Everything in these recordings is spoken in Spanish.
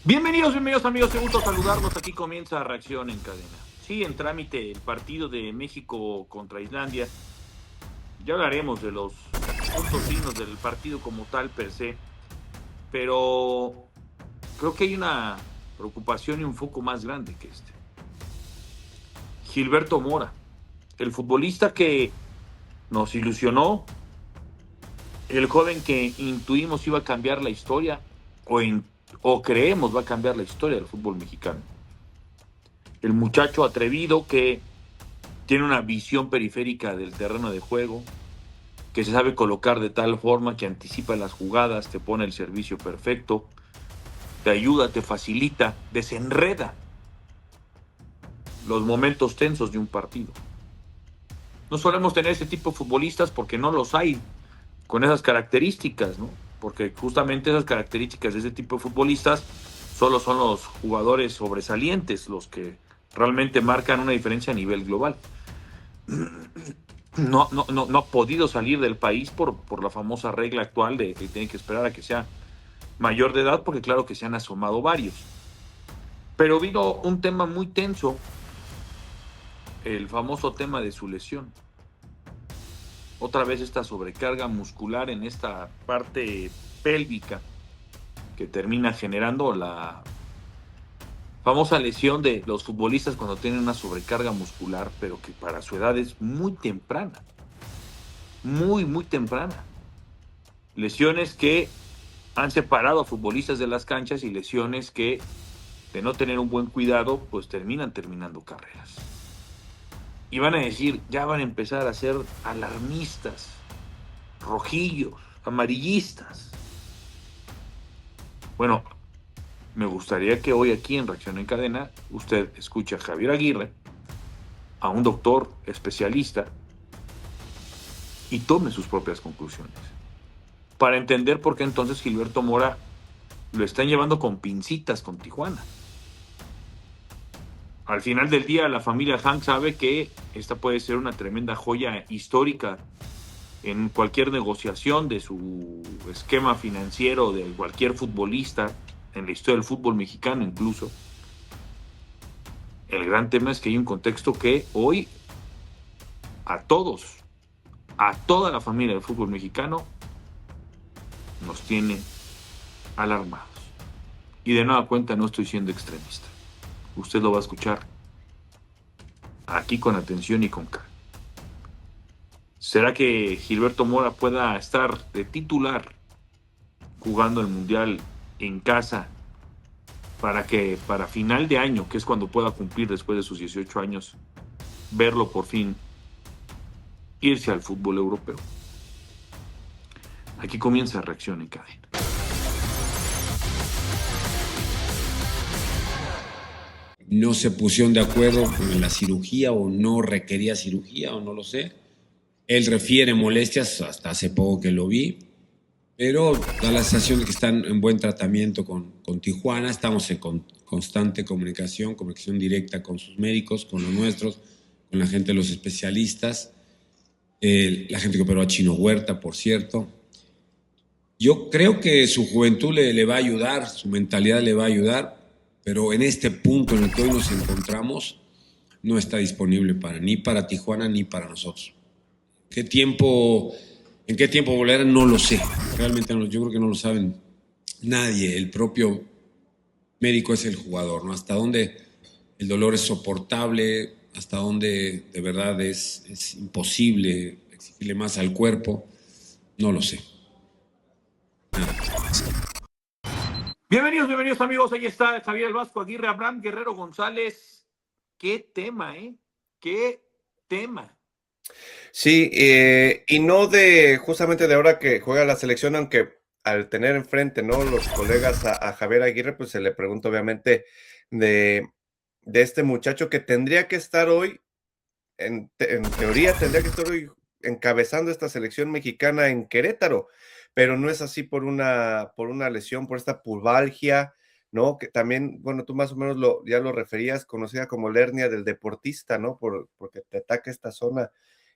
Bienvenidos amigos, qué gusto saludarlos. Aquí comienza Reacción en Cadena. Sí, en trámite el partido de México contra Islandia. Ya hablaremos de los puntos finos del partido como tal per se, pero creo que hay una preocupación y un foco más grande que este. Gilberto Mora, el futbolista que nos ilusionó, el joven que intuimos iba a cambiar la historia o creemos va a cambiar la historia del fútbol mexicano. El muchacho atrevido que tiene una visión periférica del terreno de juego, que se sabe colocar de tal forma que anticipa las jugadas, te pone el servicio perfecto, te ayuda, te facilita, desenreda los momentos tensos de un partido. No solemos tener ese tipo de futbolistas porque no los hay con esas características, ¿no? Porque justamente esas características de ese tipo de futbolistas solo son los jugadores sobresalientes, los que realmente marcan una diferencia a nivel global. No ha podido salir del país por la famosa regla actual de que tiene que esperar a que sea mayor de edad, porque claro que se han asomado varios. Pero vino un tema muy tenso, el famoso tema de su lesión. Otra vez esta sobrecarga muscular en esta parte pélvica que termina generando la famosa lesión de los futbolistas cuando tienen una sobrecarga muscular, pero que para su edad es muy temprana, muy temprana. Lesiones que han separado a futbolistas de las canchas y lesiones que, de no tener un buen cuidado, pues terminando carreras. Y van a decir, ya van a empezar a ser alarmistas, rojillos, amarillistas. Bueno, me gustaría que hoy aquí en Reacción en Cadena usted escuche a Javier Aguirre, a un doctor especialista, y tome sus propias conclusiones. Para entender por qué entonces Gilberto Mora lo están llevando con pincitas con Tijuana. Al final del día, la familia Hank sabe que esta puede ser una tremenda joya histórica en cualquier negociación de su esquema financiero de cualquier futbolista, en la historia del fútbol mexicano incluso. El gran tema es que hay un contexto que hoy a todos, a toda la familia del fútbol mexicano, nos tiene alarmados. Y de nueva cuenta no estoy siendo extremista. Usted lo va a escuchar aquí con atención y con calma. ¿Será que Gilberto Mora pueda estar de titular jugando el Mundial en casa para que para final de año, que es cuando pueda cumplir después de sus 18 años, verlo por fin irse al fútbol europeo? Aquí comienza Reacción en Cadena. No se pusieron de acuerdo con la cirugía o no requería cirugía o no lo sé. Él refiere molestias, hasta hace poco que lo vi, pero da la sensación de que están en buen tratamiento con Tijuana. Estamos en constante comunicación directa con sus médicos, con los nuestros, con la gente de los especialistas, la gente que operó a Chino Huerta, por cierto. Yo creo que su juventud le va a ayudar, su mentalidad le va a ayudar, pero en este punto en el que hoy nos encontramos, no está disponible ni para Tijuana ni para nosotros. ¿Qué tiempo, ¿En qué tiempo volverá? No lo sé. Realmente no, yo creo que no lo saben nadie. El propio médico es el jugador, ¿no? Hasta dónde el dolor es soportable, hasta dónde de verdad es imposible exigirle más al cuerpo, no lo sé. Bienvenidos amigos, ahí está Javier El Vasco Aguirre, Abraham Guerrero González. Qué tema, ¿eh? Qué tema. Sí, y no de justamente de ahora que juega la selección, aunque al tener enfrente, ¿no? Los colegas a Javier Aguirre, pues se le pregunta obviamente de, de este muchacho que tendría que estar hoy, en teoría tendría que estar hoy encabezando esta selección mexicana en Querétaro, pero no es así por una lesión, por esta pubalgia, ¿no? Que también, bueno, tú más o menos ya lo referías, conocida como la hernia del deportista, ¿no? Porque te ataca esta zona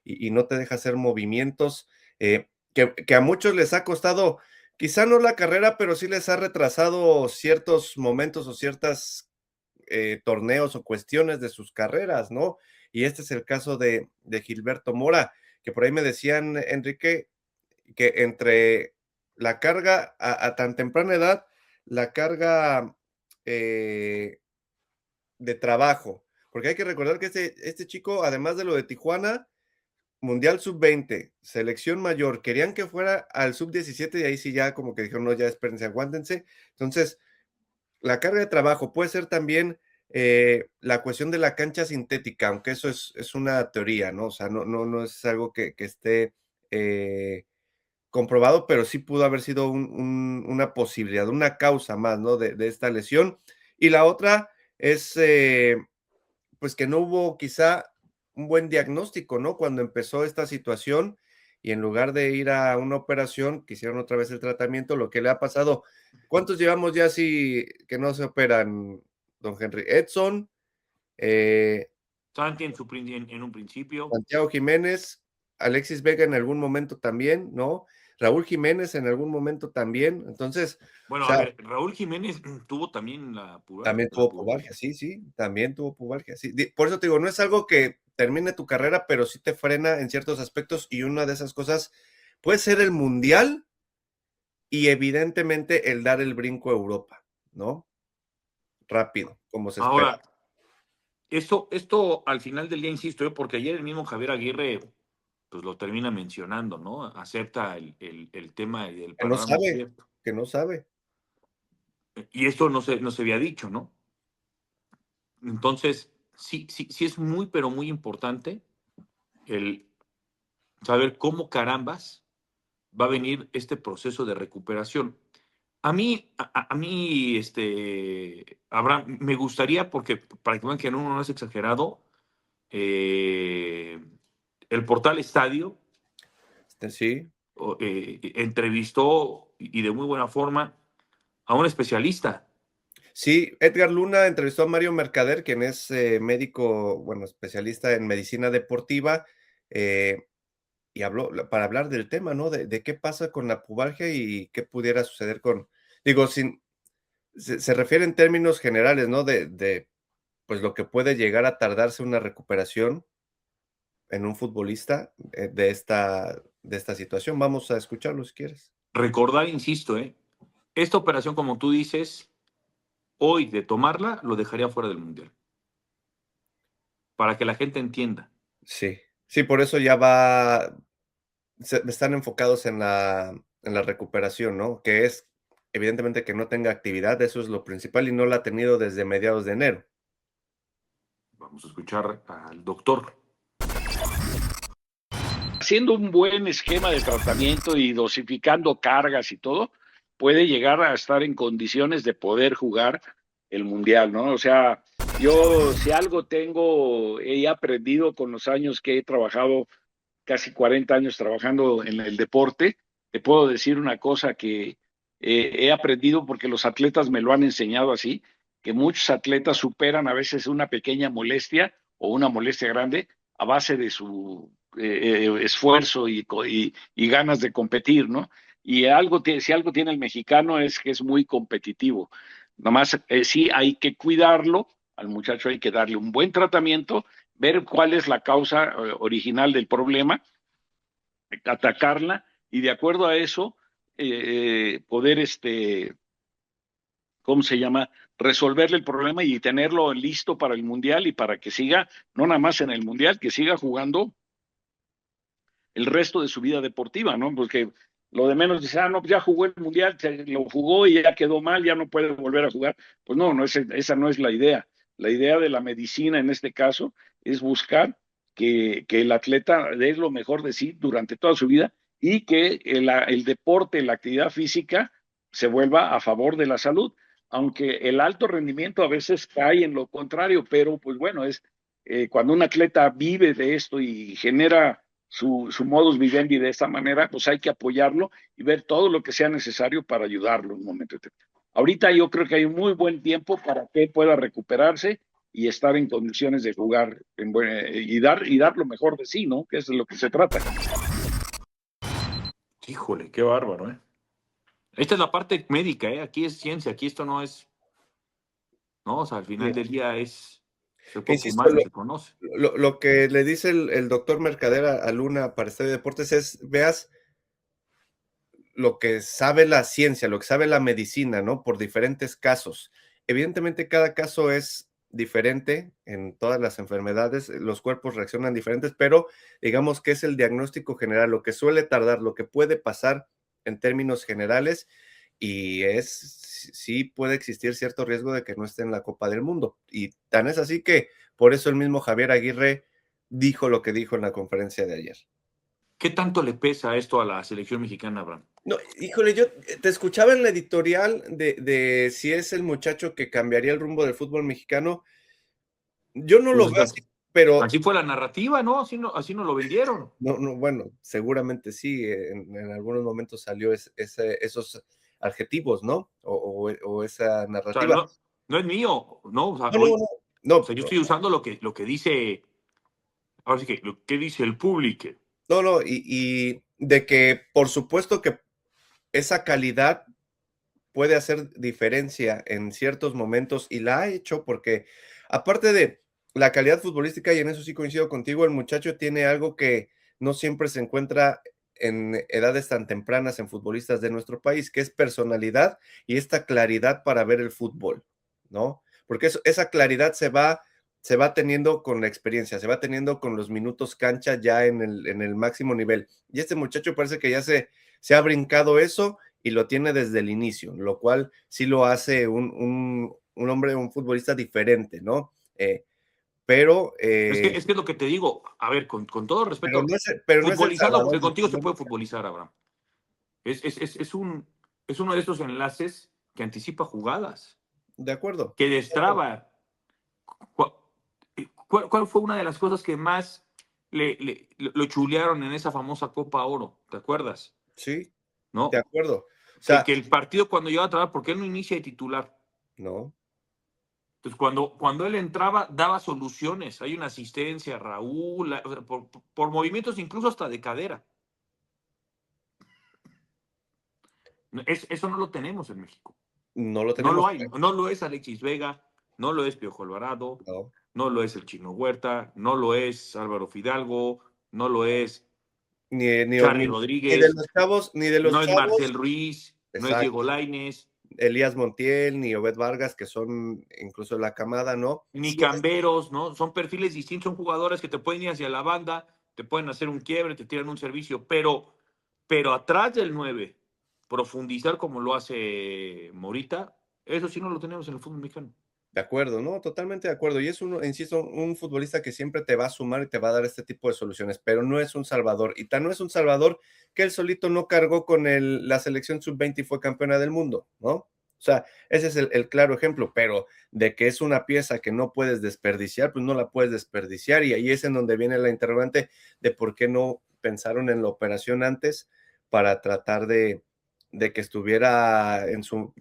y no te deja hacer movimientos, que a muchos les ha costado quizá no la carrera, pero sí les ha retrasado ciertos momentos o ciertas torneos o cuestiones de sus carreras, ¿no? Y este es el caso de Gilberto Mora, que por ahí me decían, Enrique, que entre la carga a tan temprana edad, la carga de trabajo, porque hay que recordar que este chico, además de lo de Tijuana, Mundial sub-20, selección mayor, querían que fuera al sub-17 y ahí sí ya como que dijeron, no, ya espérense, aguántense. Entonces, la carga de trabajo puede ser también la cuestión de la cancha sintética, aunque eso es una teoría, ¿no? O sea, no es algo que esté comprobado, pero sí pudo haber sido una posibilidad, una causa más, ¿no? De esta lesión. Y la otra es, pues que no hubo quizá un buen diagnóstico, ¿no? Cuando empezó esta situación y en lugar de ir a una operación, quisieron otra vez el tratamiento, lo que le ha pasado. ¿Cuántos llevamos ya así que no se operan, don Henry? Edson, eh, Santi en un principio. Santiago Jiménez, Alexis Vega en algún momento también, ¿no? Raúl Jiménez en algún momento también. Entonces, o Bueno, a sea, ver, Raúl Jiménez tuvo también también la tuvo pubalgia, pubalgia. sí, sí, también tuvo pubalgia, sí. Por eso te digo, no es algo que termine tu carrera, pero sí te frena en ciertos aspectos y una de esas cosas puede ser el mundial y evidentemente el dar el brinco a Europa, ¿no? Rápido, como se espera. Ahora, esto al final del día, insisto, porque ayer el mismo Javier Aguirre pues lo termina mencionando, ¿no? Acepta el tema del Que no panorama sabe, incierto. que no sabe. Y esto no se había dicho, ¿no? Entonces, sí es muy, pero muy importante el saber cómo carambas va a venir este proceso de recuperación. A mí, Abraham, me gustaría, porque para que vean que no es exagerado, eh, el portal Estadio Sí, entrevistó y de muy buena forma a un especialista. sí, Edgar Luna entrevistó a Mario Mercader, quien es médico, bueno, especialista en medicina deportiva, eh, y habló para hablar del tema, ¿no? De qué pasa con la pubalgia y qué pudiera suceder con, digo, se refiere en términos generales, ¿no? Pues lo que puede llegar a tardarse una recuperación en un futbolista de esta situación. Vamos a escucharlo si quieres. Recordar, insisto, esta operación, como tú dices, hoy de tomarla, lo dejaría fuera del Mundial. Para que la gente entienda. Sí, sí, por eso ya están enfocados en la recuperación, ¿no? Que es evidentemente que no tenga actividad, eso es lo principal y no la ha tenido desde mediados de enero. Vamos a escuchar al doctor. Haciendo un buen esquema de tratamiento y dosificando cargas y todo, puede llegar a estar en condiciones de poder jugar el mundial, ¿no? O sea, yo si algo he aprendido con los años que he trabajado, casi 40 años trabajando en el deporte, te puedo decir una cosa que he aprendido porque los atletas me lo han enseñado así, que muchos atletas superan a veces una pequeña molestia o una molestia grande a base de su esfuerzo y ganas de competir, ¿no? Y si algo tiene el mexicano es que es muy competitivo. Nomás sí hay que cuidarlo, al muchacho hay que darle un buen tratamiento, ver cuál es la causa original del problema, atacarla y de acuerdo a eso poder ¿cómo se llama? Resolverle el problema y tenerlo listo para el mundial y para que siga, no nada más en el mundial, que siga jugando el resto de su vida deportiva, ¿no? Porque lo de menos dice, no, ya jugó el mundial, lo jugó y ya quedó mal, ya no puede volver a jugar. Pues no, esa no es la idea. La idea de la medicina en este caso es buscar que el atleta dé lo mejor de sí durante toda su vida y que el deporte, la actividad física se vuelva a favor de la salud, aunque el alto rendimiento a veces cae en lo contrario, pero pues bueno, cuando un atleta vive de esto y genera su modus vivendi de esta manera, pues hay que apoyarlo y ver todo lo que sea necesario para ayudarlo en un momento. Ahorita yo creo que hay un muy buen tiempo para que pueda recuperarse y estar en condiciones de jugar y dar lo mejor de sí, ¿no? Que es de lo que se trata. Híjole, qué bárbaro, ¿eh? Esta es la parte médica, ¿eh? Aquí es ciencia, aquí esto no es, ¿no? O sea, al final Sí. del día es el cuerpo Insisto, humano, se conoce. lo que le dice el doctor Mercader a Luna para Estadio Deportes es, veas lo que sabe la ciencia, lo que sabe la medicina, ¿no? Por diferentes casos. Evidentemente, cada caso es diferente en todas las enfermedades, los cuerpos reaccionan diferentes, pero digamos que es el diagnóstico general, lo que suele tardar, lo que puede pasar en términos generales, y sí puede existir cierto riesgo de que no esté en la Copa del Mundo. Y tan es así que por eso el mismo Javier Aguirre dijo lo que dijo en la conferencia de ayer. ¿Qué tanto le pesa esto a la selección mexicana, Abraham? No, híjole, yo te escuchaba en la editorial de si es el muchacho que cambiaría el rumbo del fútbol mexicano. Yo no lo Pues veo así, pero así fue la narrativa, ¿no? Así no lo vendieron. no, bueno, seguramente sí, en algunos momentos salió esos adjetivos, ¿no? O esa O sea, narrativa. no es mío, ¿no? O sea, No, no, no, o sea, yo no, estoy usando lo que dice, ahora sí que lo que dice el público. no, no, y de que por supuesto que esa calidad puede hacer diferencia en ciertos momentos y la ha hecho porque aparte de la calidad futbolística, y en eso sí coincido contigo, el muchacho tiene algo que no siempre se encuentra en edades tan tempranas en futbolistas de nuestro país, que es personalidad y esta claridad para ver el fútbol, ¿no? Porque esa claridad se va teniendo con la experiencia, se va teniendo con los minutos cancha ya en el máximo nivel. Y este muchacho parece que ya se ha brincado eso y lo tiene desde el inicio, lo cual sí lo hace un hombre, un futbolista diferente, ¿no? Pero, Es que es lo que te digo, a ver, con todo respeto, pero no es el futbolizando, salvador porque del contigo se fútbol puede mexicano. futbolizar, Abraham. Es uno de esos enlaces que anticipa jugadas, De acuerdo. que De acuerdo. destraba. ¿Cuál, cuál fue una de las cosas que más lo chulearon en esa famosa Copa Oro? ¿Te acuerdas? Sí, de ¿No? acuerdo. O sea, Que el partido cuando llegaba a trabajar, ¿por qué él no inicia de titular? no, Entonces, cuando él entraba, daba soluciones. Hay una asistencia, Raúl, o sea, por movimientos incluso hasta de cadera. Eso no lo tenemos en México. no lo No tenemos. lo hay. No lo es Alexis Vega, no lo es Piojo Alvarado, No, no lo es el Chino Huerta, no lo es Álvaro Fidalgo, no lo es Charlie ni de Rodríguez, los chavos, ni de los no es Marcel chavos, Ruiz, no es Diego exacto. Lainez, Elías Montiel, ni Obed Vargas, que son incluso la camada, ¿no? ni Sí, Camberos, ¿no? Son perfiles distintos, son jugadores que te pueden ir hacia la banda, te pueden hacer un quiebre, te tiran un servicio, pero atrás del 9 profundizar como lo hace Morita, eso sí no lo tenemos en el fútbol mexicano. de acuerdo, ¿no? Totalmente de acuerdo. Y es insisto, un futbolista que siempre te va a sumar y te va a dar este tipo de soluciones, pero no es un salvador. Y tan no es un salvador que él solito no cargó con la selección sub-20 y fue campeona del mundo, ¿no? O sea, ese es el claro ejemplo, pero de que es una pieza que no puedes desperdiciar, pues no la puedes desperdiciar. Y ahí es en donde viene la interrogante de por qué no pensaron en la operación antes para tratar de que estuviera en su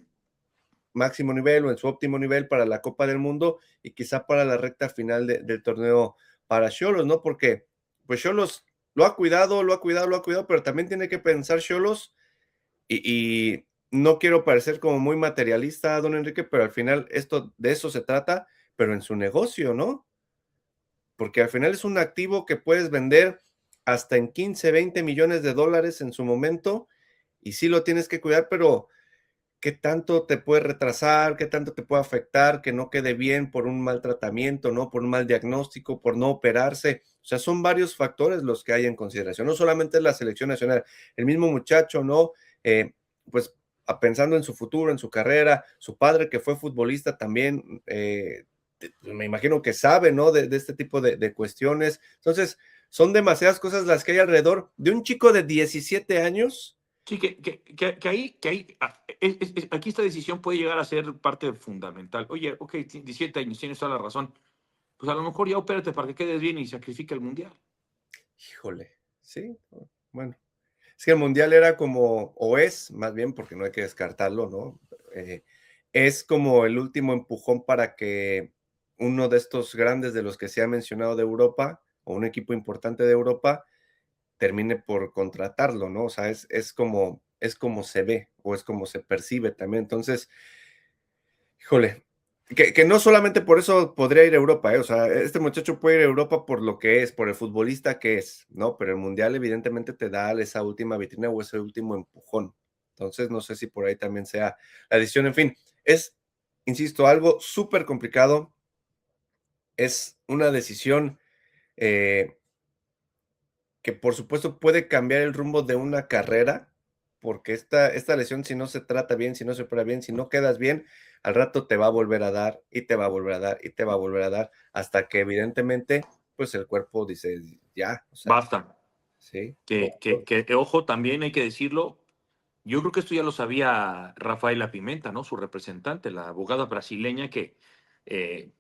máximo nivel o en su óptimo nivel para la Copa del Mundo y quizá para la recta final del torneo para Xolos, ¿no? Porque pues Xolos lo ha cuidado, lo ha cuidado, lo ha cuidado, pero también tiene que pensar Xolos y no quiero parecer como muy materialista, don Enrique, pero al final de eso se trata, pero en su negocio, ¿no? Porque al final es un activo que puedes vender hasta en 15, 20 millones de dólares en su momento y sí lo tienes que cuidar, pero qué tanto te puede retrasar, qué tanto te puede afectar, que no quede bien por un mal tratamiento, ¿no? Por un mal diagnóstico, por no operarse. O sea, son varios factores los que hay en consideración. No solamente la selección nacional, el mismo muchacho, ¿no? Pues pensando en su futuro, en su carrera, su padre que fue futbolista también, me imagino que sabe, ¿no? De este tipo de cuestiones. Entonces, son demasiadas cosas las que hay alrededor de un chico de 17 años. Sí, aquí esta decisión puede llegar a ser parte fundamental. Oye, ok, 17 años, tienes toda la razón. Pues a lo mejor ya opérate para que quedes bien y sacrifica el mundial. Híjole, sí, bueno. Es que el mundial era como, o es, más bien, porque no hay que descartarlo, ¿no? Es como el último empujón para que uno de estos grandes de los que se ha mencionado de Europa, o un equipo importante de Europa, termine por contratarlo, ¿no? O sea, es como es como se ve o es como se percibe también. Entonces, híjole, que no solamente por eso podría ir a Europa, o sea, este muchacho puede ir a Europa por lo que es, por el futbolista que es, ¿no? Pero el Mundial evidentemente te da esa última vitrina o ese último empujón. Entonces, no sé si por ahí también sea la decisión. En fin, es, insisto, algo súper complicado. Es una decisión eh, que por supuesto puede cambiar el rumbo de una carrera, porque esta lesión, si no se trata bien, si no se opera bien, si no quedas bien, al rato te va a volver a dar y te va a volver a dar y te va a volver a dar, hasta que evidentemente, pues el cuerpo dice, ya, o sea, Basta. sí. Que, ojo, también hay que decirlo. Yo creo que esto ya lo sabía Rafaela Pimenta, ¿no? Su representante, la abogada brasileña que eh,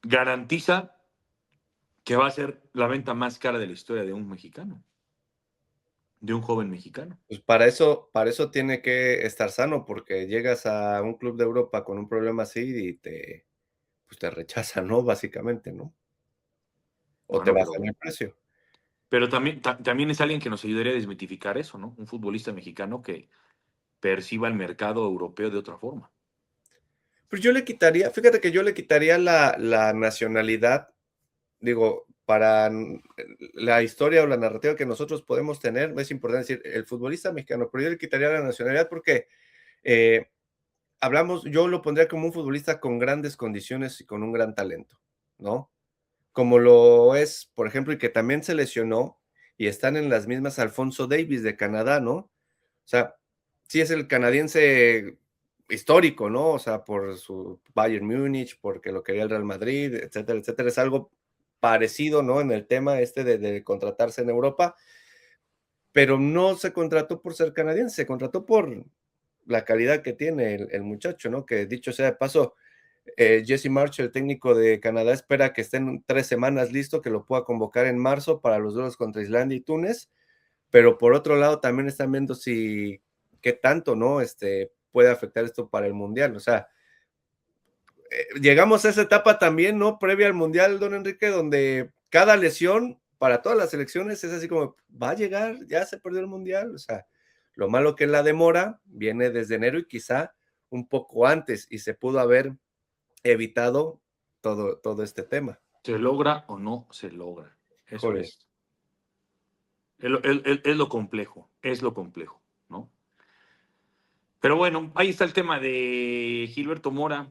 garantiza que va a ser la venta más cara de la historia de un mexicano, de un joven mexicano. Pues para eso tiene que estar sano, porque llegas a un club de Europa con un problema así y pues te rechazan, ¿no? Básicamente, ¿no? O te Bueno, bajan el precio. pero también, también es alguien que nos ayudaría a desmitificar eso, ¿no? Un futbolista mexicano que perciba el mercado europeo de otra forma. Pues yo le quitaría, fíjate que yo le quitaría la nacionalidad, digo, para la historia o la narrativa que nosotros podemos tener, es importante decir el futbolista mexicano, pero yo le quitaría la nacionalidad porque eh, hablamos, yo lo pondría como un futbolista con grandes condiciones y con un gran talento, ¿no? Como lo es, por ejemplo, y que también se lesionó y están en las mismas Alfonso Davies de Canadá, ¿no? O sea, sí es el canadiense histórico, ¿no? O sea, por su Bayern Múnich, porque lo quería el Real Madrid, etcétera, etcétera. Es algo parecido, ¿no? En el tema este de contratarse en Europa, pero no se contrató por ser canadiense, se contrató por la calidad que tiene el muchacho, ¿no? Que dicho sea de paso, Jesse March, el técnico de Canadá, espera que esté en 3 semanas listo, que lo pueda convocar en marzo para los duelos contra Islandia y Túnez, pero por otro lado también están viendo si qué tanto, ¿no? Puede afectar esto para el Mundial, o sea, llegamos a esa etapa también, ¿no? Previa al Mundial, don Enrique, donde cada lesión para todas las selecciones es así como, va a llegar, ya se perdió el Mundial, o sea, lo malo que es la demora viene desde enero y quizá un poco antes y se pudo haber evitado todo este tema. ¿Se logra o no se logra? Eso Híjole. es. Es lo complejo, es lo complejo, ¿no? Pero bueno, ahí está el tema de Gilberto Mora.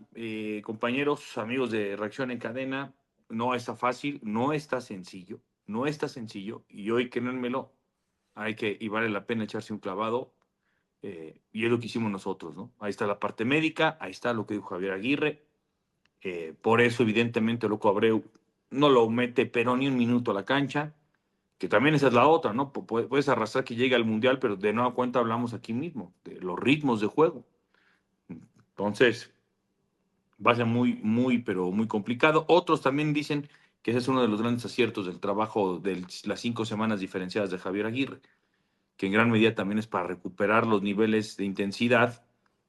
Compañeros, amigos de Reacción en Cadena, no está fácil, no está sencillo, no está sencillo. Y hoy, créanmelo, hay que, y vale la pena echarse un clavado. Y es lo que hicimos nosotros, ¿no? Ahí está la parte médica, ahí está lo que dijo Javier Aguirre. Por eso, evidentemente, Loco Abreu no lo mete, pero ni un minuto a la cancha. Que también esa es la otra, ¿no? Puedes arrastrar que llegue al Mundial, pero de nueva cuenta hablamos aquí mismo, de los ritmos de juego. Entonces, va a ser muy, muy, pero muy complicado. Otros también dicen que ese es uno de los grandes aciertos del trabajo de las 5 semanas diferenciadas de Javier Aguirre, que en gran medida también es para recuperar los niveles de intensidad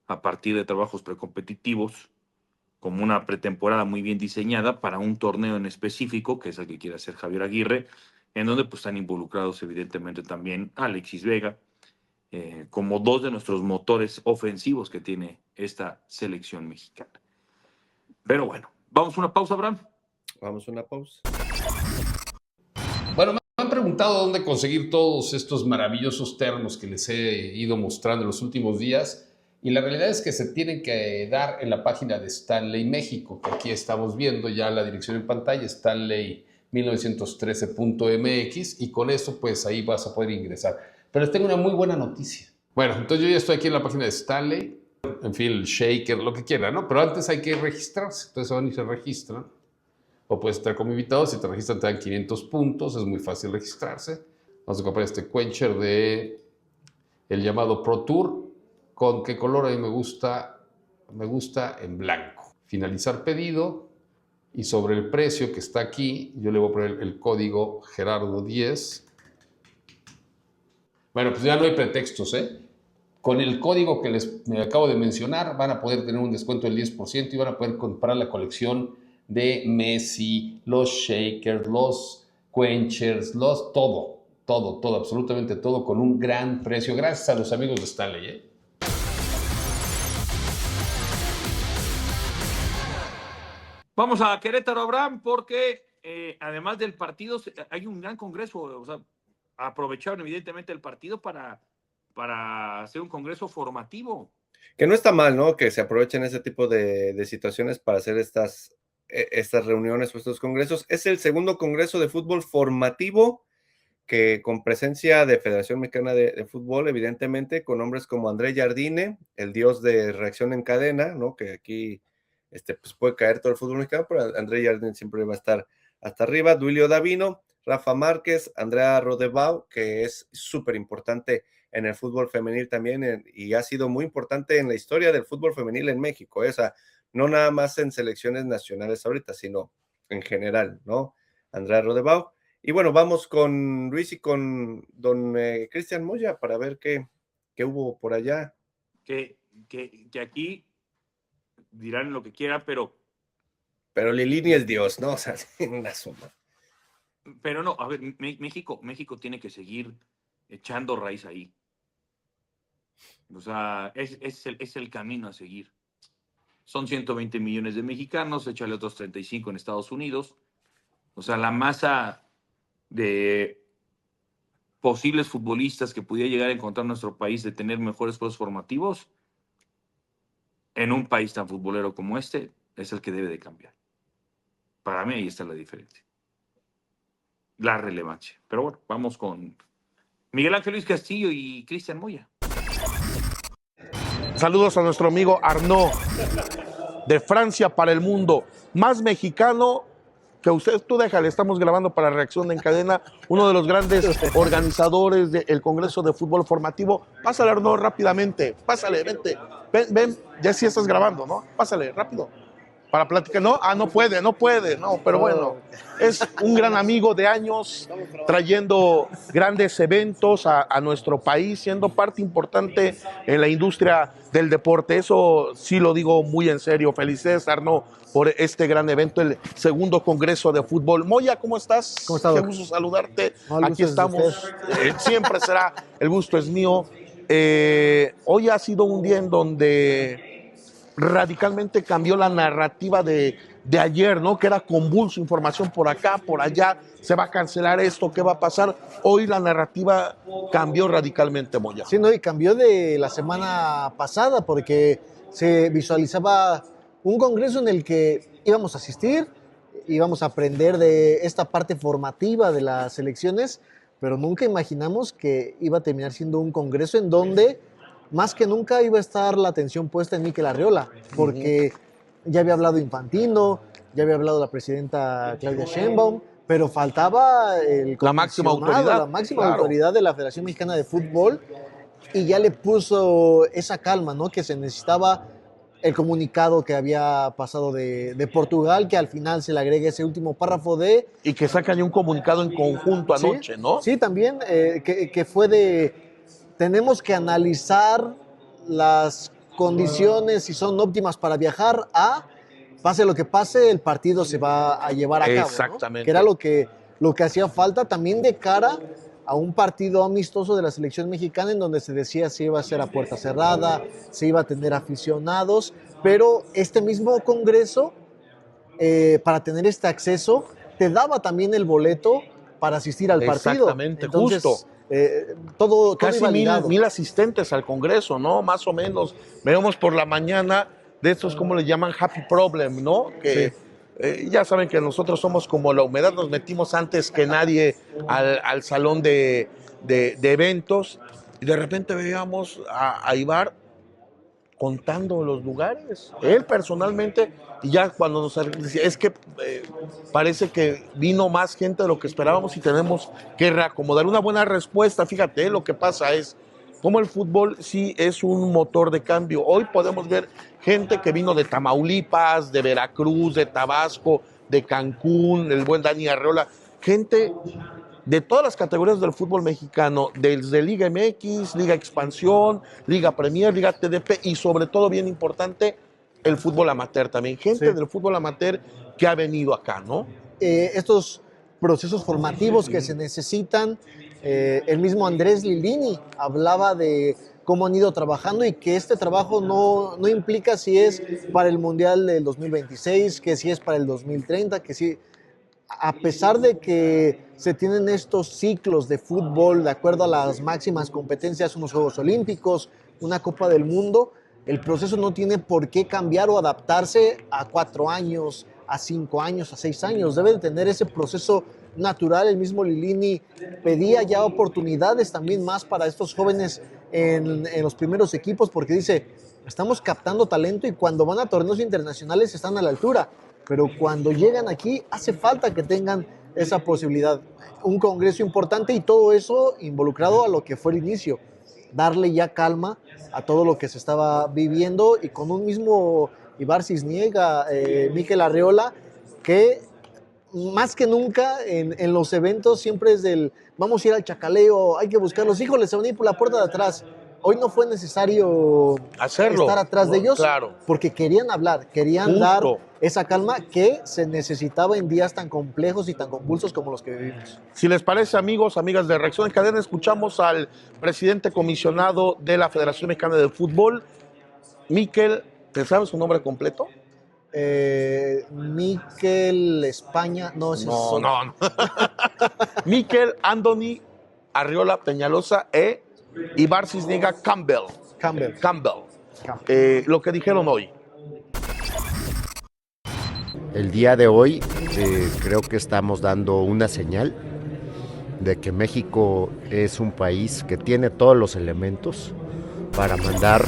a partir de trabajos precompetitivos, como una pretemporada muy bien diseñada para un torneo en específico, que es el que quiere hacer Javier Aguirre, en donde pues están involucrados evidentemente también Alexis Vega, como dos de nuestros motores ofensivos que tiene esta selección mexicana. Pero bueno, vamos a una pausa, Abraham. Vamos a una pausa. Bueno, me han preguntado dónde conseguir todos estos maravillosos termos que les he ido mostrando en los últimos días y la realidad es que se tienen que dar en la página de Stanley México, que aquí estamos viendo ya la dirección en pantalla, stanley1913.mx y con eso pues ahí vas a poder ingresar. Pero les tengo una muy buena noticia. Bueno, entonces yo ya estoy aquí en la página de Stanley, en fin, el shaker, lo que quiera, ¿no? Pero antes hay que registrarse, entonces van y se registran. O puedes estar como invitado, si te registran te dan 500 puntos, es muy fácil registrarse. Vamos a comprar este quencher de el llamado Pro Tour. ¿Con qué color? A mí me gusta en blanco. Finalizar pedido y sobre el precio que está aquí, yo le voy a poner el código Gerardo10. Bueno, pues ya no hay pretextos, ¿eh? Con el código que me acabo de mencionar van a poder tener un descuento del 10% y van a poder comprar la colección de Messi, los shakers, los quenchers, todo. todo, absolutamente todo con un gran precio. Gracias a los amigos de Stanley, ¿eh? Vamos a Querétaro, Abraham, porque además del partido hay un gran congreso. O sea, aprovecharon evidentemente el partido para hacer un congreso formativo. Que no está mal, ¿no? Que se aprovechen ese tipo de situaciones para hacer estas reuniones o estos congresos. Es el segundo congreso de fútbol formativo que con presencia de Federación Mexicana de Fútbol, evidentemente, con hombres como André Jardine, el dios de reacción en cadena, ¿no? Que aquí pues puede caer todo el fútbol mexicano, pero André Jardine siempre va a estar hasta arriba. Duilio Davino, Rafa Márquez, Andrea Rodebau, que es súper importante en el fútbol femenil también, y ha sido muy importante en la historia del fútbol femenil en México, o sea, no nada más en selecciones nacionales ahorita, sino en general, ¿no? Andrea Rodebau. Y bueno, vamos con Luis y con don Cristian Moya para ver qué hubo por allá. Que aquí dirán lo que quieran, pero Lilini es Dios, ¿no? O sea, una suma. Pero no, a ver, México tiene que seguir echando raíz ahí. O sea, es el camino a seguir. Son 120 millones de mexicanos, échale otros 35 en Estados Unidos. O sea, la masa de posibles futbolistas que pudiera llegar a encontrar nuestro país de tener mejores juegos formativos en un país tan futbolero como este es el que debe de cambiar. Para mí ahí está la diferencia. La relevancia. Pero bueno, vamos con Miguel Ángel Luis Castillo y Cristian Moya. Saludos a nuestro amigo Arnaud, de Francia para el mundo. Más mexicano que usted, tú déjale, estamos grabando para Reacción en Cadena, uno de los grandes organizadores del Congreso de Fútbol Formativo. Pásale, Arnaud, rápidamente. Pásale, vente. Ven, ya sí estás grabando, ¿no? Pásale, rápido. Para platicar, no, no puede, pero bueno, es un gran amigo de años, trayendo grandes eventos a nuestro país, siendo parte importante en la industria del deporte. Eso sí lo digo muy en serio. Felicidades, Arnaud, por este gran evento, el segundo Congreso de Fútbol. Moya, ¿cómo estás? ¿Cómo estás? Qué gusto saludarte. No, el aquí gusto es de estamos, siempre será, el gusto es mío. Hoy ha sido un día en donde radicalmente cambió la narrativa de ayer, ¿no? Que era convulso, información por acá, por allá, se va a cancelar esto, ¿qué va a pasar? Hoy la narrativa cambió radicalmente, Moya. Sí, no, y cambió de la semana pasada porque se visualizaba un congreso en el que íbamos a asistir, íbamos a aprender de esta parte formativa de las elecciones, pero nunca imaginamos que iba a terminar siendo un congreso en donde más que nunca iba a estar la atención puesta en Mikel Arriola, porque ya había hablado Infantino, ya había hablado la presidenta Claudia Sheinbaum, pero faltaba la máxima autoridad, la máxima autoridad de la Federación Mexicana de Fútbol, y ya le puso esa calma, ¿no? Que se necesitaba el comunicado que había pasado de Portugal, que al final se le agrega ese último párrafo de... Y que sacan un comunicado en conjunto anoche, ¿sí? ¿no? Sí, también, que fue de... Tenemos que analizar las condiciones, si son óptimas para viajar, pase lo que pase, el partido se va a llevar a cabo, ¿no? Exactamente. Que era lo que hacía falta también de cara a un partido amistoso de la selección mexicana en donde se decía si iba a ser a puerta cerrada, si iba a tener aficionados, pero este mismo congreso, para tener este acceso, te daba también el boleto para asistir al partido. Exactamente, entonces, justo. Todo casi mil asistentes al Congreso, ¿no? Más o menos. Veamos por la mañana de estos, ¿cómo le llaman? Happy Problem, ¿no? Que ya saben que nosotros somos como la humedad, nos metimos antes que nadie al salón de eventos, y de repente veíamos a Ibar contando los lugares, él personalmente, y ya cuando nos decía, es que parece que vino más gente de lo que esperábamos y tenemos que reacomodar una buena respuesta. Fíjate, lo que pasa es como el fútbol sí es un motor de cambio. Hoy podemos ver gente que vino de Tamaulipas, de Veracruz, de Tabasco, de Cancún, el buen Dani Arreola, gente de todas las categorías del fútbol mexicano, desde Liga MX, Liga Expansión, Liga Premier, Liga TDP y sobre todo, bien importante, el fútbol amateur también. Gente del fútbol amateur que ha venido acá, ¿no? Estos procesos formativos que se necesitan El mismo Andrés Lilini hablaba de cómo han ido trabajando y que este trabajo no implica si es para el Mundial del 2026, que si es para el 2030, que si, a pesar de que se tienen estos ciclos de fútbol de acuerdo a las máximas competencias, unos Juegos Olímpicos, una Copa del Mundo, el proceso no tiene por qué cambiar o adaptarse a 4 años, a 5 años, a 6 años. Debe de tener ese proceso natural. El mismo Lilini pedía ya oportunidades también más para estos jóvenes en los primeros equipos, porque dice, estamos captando talento y cuando van a torneos internacionales están a la altura, pero cuando llegan aquí hace falta que tengan esa posibilidad. Un congreso importante y todo eso involucrado a lo que fue el inicio, darle ya calma a todo lo que se estaba viviendo y con un mismo Ibar Cisniega, Mikel Arriola, que más que nunca en los eventos siempre es del vamos a ir al chacaleo, hay que buscarlos, híjole, se van a ir por la puerta de atrás. Hoy no fue necesario estar atrás de ellos, claro, porque querían hablar, querían dar esa calma que se necesitaba en días tan complejos y tan convulsos como los que vivimos. Si les parece, amigos, amigas de Reacción en Cadena, escuchamos al presidente comisionado de la Federación Mexicana de Fútbol, Mikel, ¿te sabes su nombre completo? Mikel España, no, ese No. Mikel Anthony Arriola Peñalosa e Ibar Cisniega Campbell. Lo que dijeron hoy. El día de hoy creo que estamos dando una señal de que México es un país que tiene todos los elementos para mandar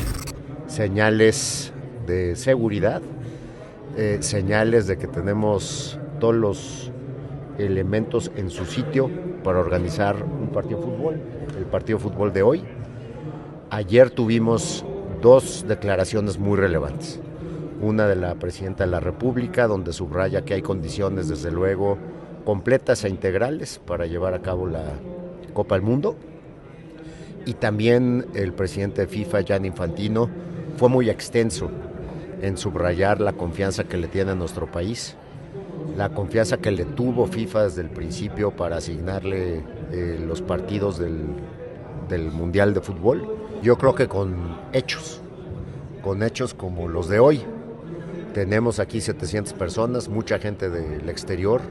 señales de seguridad, señales de que tenemos todos los elementos en su sitio para organizar un partido de fútbol, el partido de fútbol de hoy. Ayer tuvimos 2 declaraciones muy relevantes. Una de la Presidenta de la República, donde subraya que hay condiciones, desde luego, completas e integrales para llevar a cabo la Copa del Mundo. Y también el presidente de FIFA, Gianni Infantino, fue muy extenso en subrayar la confianza que le tiene a nuestro país, la confianza que le tuvo FIFA desde el principio para asignarle los partidos del Mundial de Fútbol. Yo creo que con hechos como los de hoy. Tenemos aquí 700 personas, mucha gente del exterior.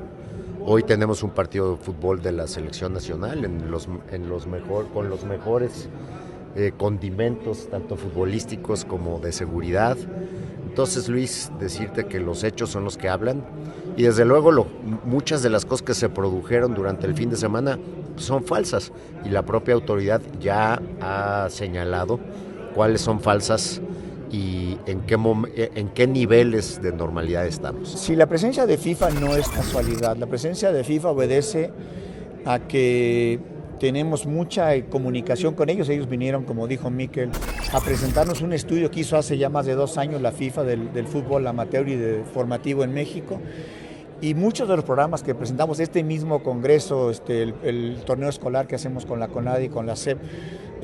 Hoy tenemos un partido de fútbol de la selección nacional con los mejores condimentos, tanto futbolísticos como de seguridad. Entonces, Luis, decirte que los hechos son los que hablan y desde luego muchas de las cosas que se produjeron durante el fin de semana son falsas y la propia autoridad ya ha señalado cuáles son falsas y en qué niveles de normalidad estamos. Si la presencia de FIFA no es casualidad, la presencia de FIFA obedece a que tenemos mucha comunicación con ellos. Ellos vinieron, como dijo Mikel, a presentarnos un estudio que hizo hace ya más de 2 años la FIFA del fútbol amateur y formativo en México. Y muchos de los programas que presentamos, este mismo congreso, el torneo escolar que hacemos con la CONADE y con la SEP,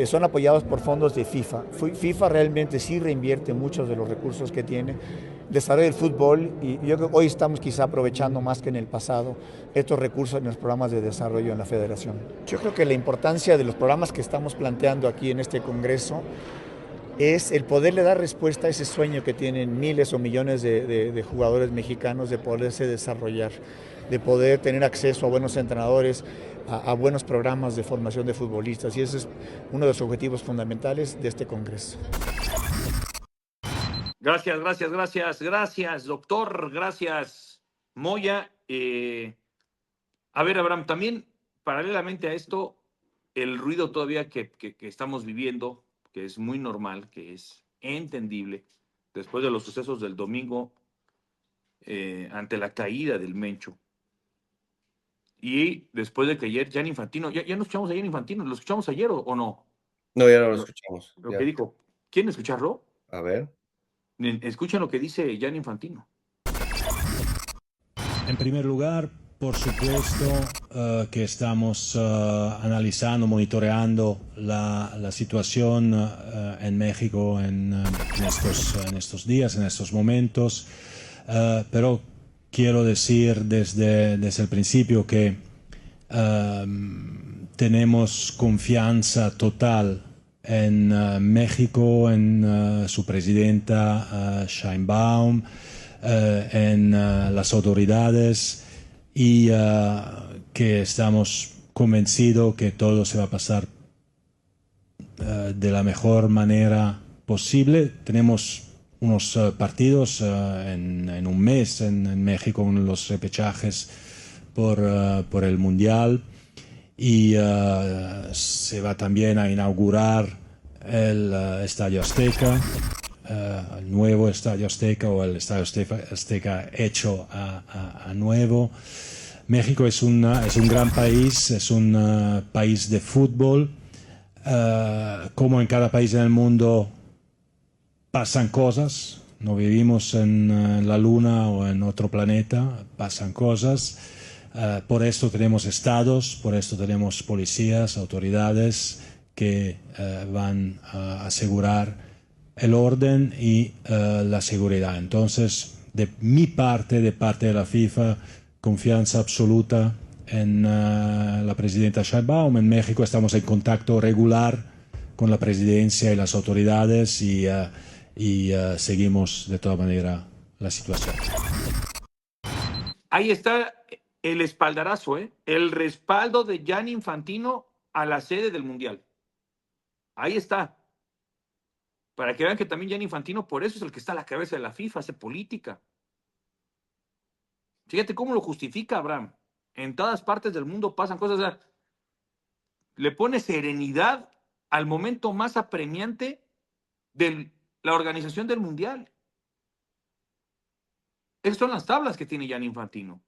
son apoyados por fondos de FIFA. FIFA realmente sí reinvierte muchos de los recursos que tiene, desarrolla el fútbol y yo creo que hoy estamos quizá aprovechando más que en el pasado estos recursos en los programas de desarrollo en la Federación. Yo creo que la importancia de los programas que estamos planteando aquí en este congreso es el poderle dar respuesta a ese sueño que tienen miles o millones de jugadores mexicanos de poderse desarrollar, de poder tener acceso a buenos entrenadores, a buenos programas de formación de futbolistas, y ese es uno de los objetivos fundamentales de este congreso. Gracias, doctor. Gracias, Moya. A ver, Abraham, también paralelamente a esto, el ruido todavía que estamos viviendo, que es muy normal, que es entendible, después de los sucesos del domingo, ante la caída del Mencho. Y después de que ayer Gianni Infantino, ya no escuchamos a Gianni Infantino, ¿lo escuchamos ayer o no? No, ya no lo escuchamos. Lo que dijo. ¿Quieren escucharlo? A ver. Escuchen lo que dice Gianni Infantino. En primer lugar, por supuesto que estamos analizando, monitoreando la situación en México en estos días, en estos momentos, pero quiero decir desde el principio que tenemos confianza total en México, en su presidenta Sheinbaum, en las autoridades y que estamos convencidos que todo se va a pasar de la mejor manera posible. Tenemos unos partidos en un mes en México, los repechajes por el Mundial, y se va también a inaugurar el Estadio Azteca, el nuevo Estadio Azteca, o el Estadio Azteca hecho a nuevo. México es un gran país, es un país de fútbol. Como en cada país en el mundo pasan cosas, no vivimos en la luna o en otro planeta, pasan cosas. Por esto tenemos estados, por esto tenemos policías, autoridades que van a asegurar el orden y la seguridad. Entonces, de mi parte, de parte de la FIFA, confianza absoluta en la presidenta Sheinbaum. En México estamos en contacto regular con la presidencia y las autoridades y seguimos de toda manera la situación. Ahí está el espaldarazo, el respaldo de Gianni Infantino a la sede del Mundial. Ahí está. Para que vean que también Gianni Infantino, por eso es el que está a la cabeza de la FIFA, hace política. Fíjate cómo lo justifica Abraham. En todas partes del mundo pasan cosas. O sea, le pone serenidad al momento más apremiante de la organización del Mundial. Esas son las tablas que tiene Gianni Infantino.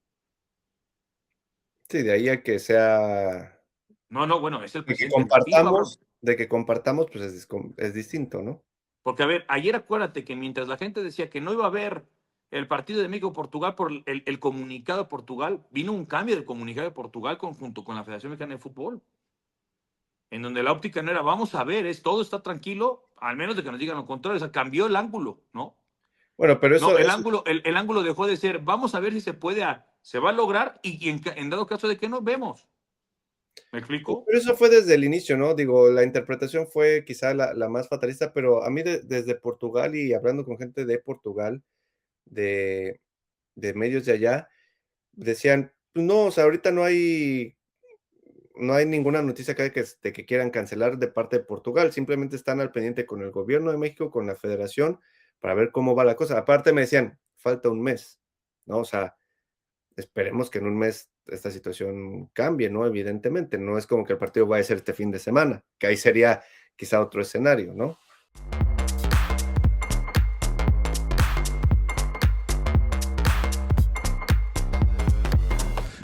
Sí, de ahí a que sea... No, bueno, es el De que presidente de la FIFA, compartamos, pues es distinto, ¿no? Porque, a ver, ayer acuérdate que mientras la gente decía que no iba a haber el partido de México-Portugal por el comunicado de Portugal, vino un cambio del comunicado de Portugal junto con la Federación Mexicana de Fútbol, en donde la óptica no era, vamos a ver, todo está tranquilo, al menos de que nos digan lo contrario. O sea, cambió el ángulo, ¿no? Bueno, pero eso... No, el ángulo dejó de ser, vamos a ver si se puede, se va a lograr, y en dado caso de que no, vemos. ¿Me explico? Pero eso fue desde el inicio, ¿no? Digo, la interpretación fue quizá la más fatalista, pero a mí desde Portugal, y hablando con gente de Portugal, de medios de allá, decían, pues no, o sea, ahorita no hay ninguna noticia acá de que quieran cancelar de parte de Portugal, simplemente están al pendiente con el gobierno de México, con la federación, para ver cómo va la cosa. Aparte me decían, falta un mes, ¿no? O sea, esperemos que en un mes esta situación cambie, ¿no? Evidentemente, no es como que el partido vaya a ser este fin de semana, que ahí sería quizá otro escenario, ¿no?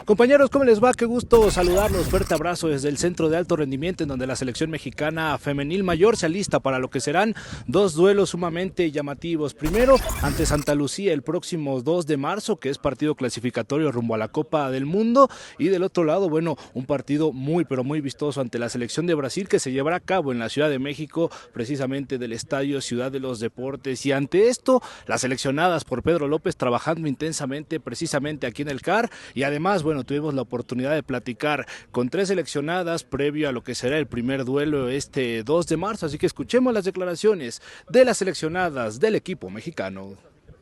Compañeros, ¿cómo les va? Qué gusto saludarlos, fuerte abrazo desde el Centro de Alto Rendimiento, en donde la selección mexicana femenil mayor se alista para lo que serán dos duelos sumamente llamativos. Primero, ante Santa Lucía el próximo 2 de marzo, que es partido clasificatorio rumbo a la Copa del Mundo, y del otro lado, bueno, un partido muy, pero muy vistoso ante la selección de Brasil, que se llevará a cabo en la Ciudad de México, precisamente del Estadio Ciudad de los Deportes. Y ante esto, las seleccionadas por Pedro López trabajando intensamente precisamente aquí en el CAR, y además, bueno, tuvimos la oportunidad de platicar con 3 seleccionadas previo a lo que será el primer duelo este 2 de marzo, así que escuchemos las declaraciones de las seleccionadas del equipo mexicano.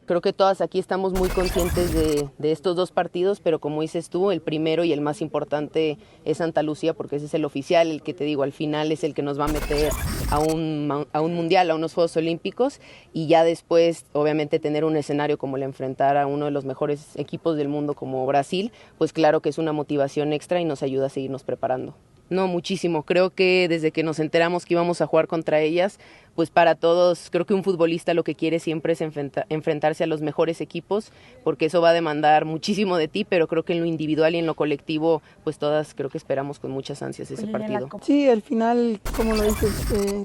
Creo que todas aquí estamos muy conscientes de estos dos partidos, pero como dices tú, el primero y el más importante es Santa Lucía, porque ese es el oficial, el que te digo, al final es el que nos va a meter a un mundial, a unos Juegos Olímpicos, y ya después, obviamente, tener un escenario como el enfrentar a uno de los mejores equipos del mundo como Brasil, pues claro que es una motivación extra y nos ayuda a seguirnos preparando. No, muchísimo. Creo que desde que nos enteramos que íbamos a jugar contra ellas, pues para todos, creo que un futbolista lo que quiere siempre es enfrentarse a los mejores equipos, porque eso va a demandar muchísimo de ti, pero creo que en lo individual y en lo colectivo, pues todas creo que esperamos con muchas ansias ese partido. Sí, al final, como lo dices,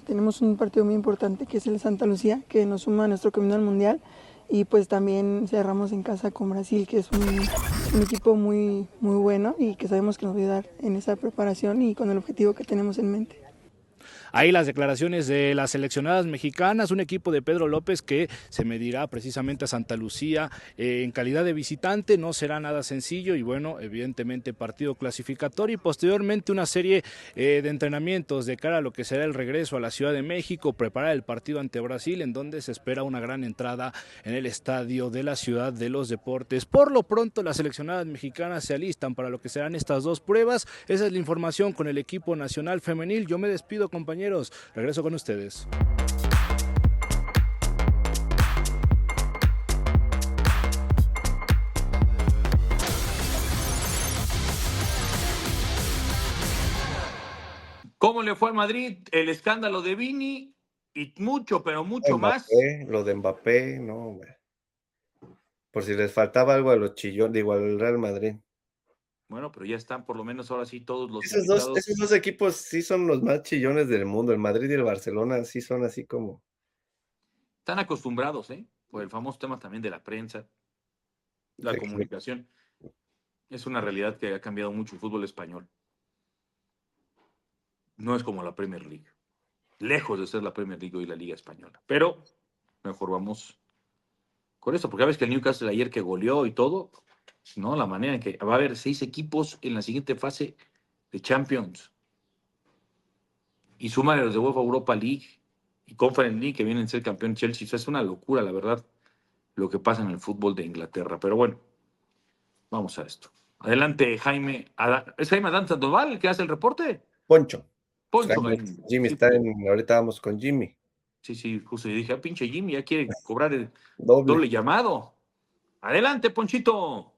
tenemos un partido muy importante que es el Santa Lucía, que nos suma a nuestro camino al Mundial. Y pues también cerramos en casa con Brasil, que es un equipo muy, muy bueno y que sabemos que nos va a ayudar en esa preparación y con el objetivo que tenemos en mente. ahí las declaraciones de las seleccionadas mexicanas, un equipo de Pedro López que se medirá precisamente a Santa Lucía en calidad de visitante, no será nada sencillo y bueno, evidentemente partido clasificatorio y posteriormente una serie de entrenamientos de cara a lo que será el regreso a la Ciudad de México, preparar el partido ante Brasil, en donde se espera una gran entrada en el estadio de la Ciudad de los Deportes. Por lo pronto, las seleccionadas mexicanas se alistan para lo que serán estas dos pruebas. Esa es la información con el equipo nacional femenil. Yo me despido, compañeros. Regreso con ustedes. ¿Cómo le fue al Madrid? El escándalo de Vini y mucho, pero mucho más. Lo de Mbappé, no, güey. Por si les faltaba algo a los chillones, digo, al Real Madrid. Bueno, pero ya están por lo menos ahora sí todos los Esos dos equipos sí son los más chillones del mundo. El Madrid y el Barcelona sí son así como... Están acostumbrados, por el famoso tema también de la prensa, la Sí, comunicación. Es una realidad que ha cambiado mucho el fútbol español. No es como la Premier League. Lejos de ser la Premier League y la Liga Española. Pero mejor vamos con esto, porque sabes que el Newcastle ayer que goleó y todo, ¿no? La manera en que va a haber 6 equipos en la siguiente fase de Champions. Y súmale los de UEFA Europa League y Conference League que vienen a ser campeón Chelsea. Eso es una locura, la verdad, lo que pasa en el fútbol de Inglaterra. Pero bueno, vamos a esto. Adelante, Jaime. ¿Es Jaime Adán Sandoval el que hace el reporte? Poncho. Poncho. Jimmy está ahorita vamos con Jimmy. Sí, justo. Y dije, pinche Jimmy, ya quiere cobrar el doble llamado. Adelante, Ponchito.